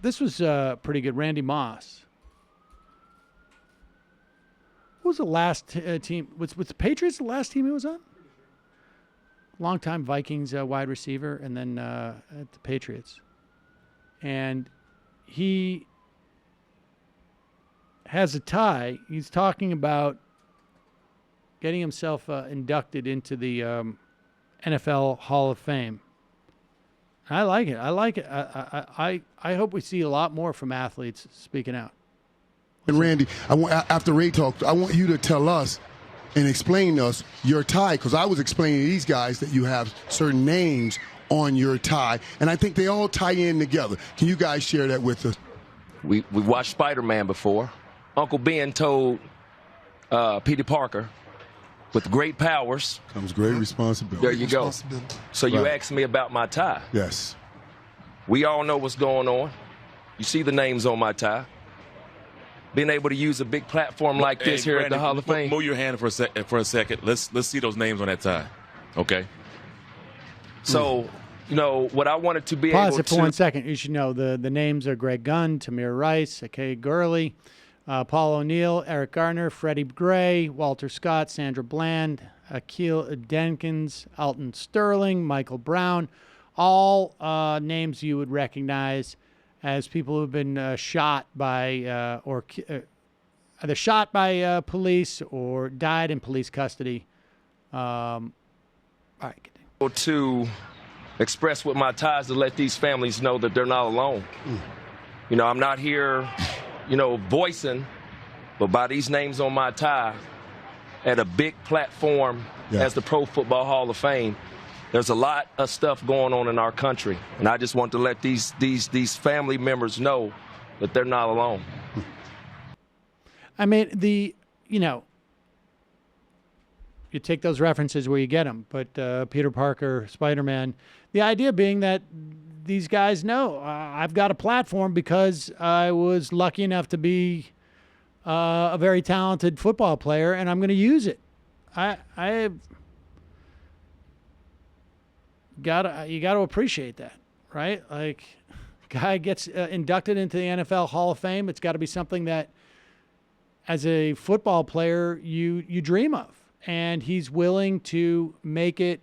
This was pretty good. Randy Moss. Who was the last team? Was the Patriots the last team he was on? Longtime Vikings wide receiver, and then at the Patriots. And he has a tie. He's talking about getting himself inducted into the NFL Hall of Fame. I like it. I hope we see a lot more from athletes speaking out. And Randy, after Ray talked, I want you to tell us and explain to us your tie, because I was explaining to these guys that you have certain names on your tie, and I think they all tie in together. Can you guys share that with us? We watched Spider-Man before. Uncle Ben told Peter Parker, with great powers comes great responsibility. There you go. So you asked me about my tie. Yes. We all know what's going on. You see the names on my tie. Being able to use a big platform like this here Randy, at the Hall of Fame. Move your hand for a second. Let's see those names on that tie. Okay. So, what I wanted to be Pause able it for to... 1 second. You should know the names are Greg Gunn, Tamir Rice, Akay Gurley, Paul O'Neill, Eric Gardner, Freddie Gray, Walter Scott, Sandra Bland, Akil Denkins, Alton Sterling, Michael Brown, all names you would recognize as people who have been shot by either shot by police or died in police custody. All right. To express with my ties to let these families know that they're not alone. I'm not here, voicing, but by these names on my tie at a big platform as the Pro Football Hall of Fame, there's a lot of stuff going on in our country, and I just want to let these family members know that they're not alone. I mean, you take those references where you get them, but Peter Parker, Spider-Man, the idea being that these guys know I've got a platform because I was lucky enough to be a very talented football player, and I'm going to use it. You gotta appreciate that, right? Like, guy gets inducted into the NFL Hall of Fame. It's got to be something that, as a football player, you dream of, and he's willing to make it.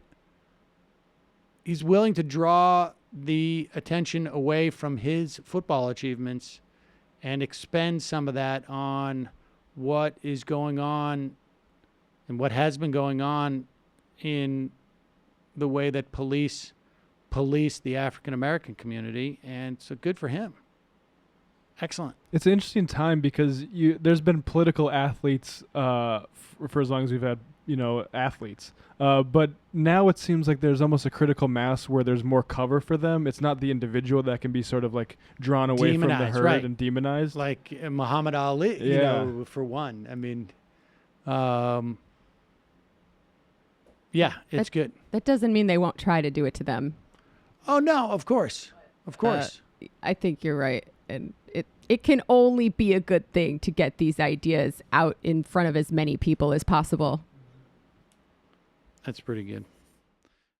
He's willing to draw the attention away from his football achievements and expend some of that on what is going on and what has been going on in the way that police the African-American community, and so good for him. Excellent. It's an interesting time because there's been political athletes for as long as we've had, athletes. But now it seems like there's almost a critical mass where there's more cover for them. It's not the individual that can be sort of like drawn away from the herd and demonized. Like Muhammad Ali, for one. I mean, it's good. That doesn't mean they won't try to do it to them. Oh, no, of course. Of course. I think you're right. And it can only be a good thing to get these ideas out in front of as many people as possible. That's pretty good.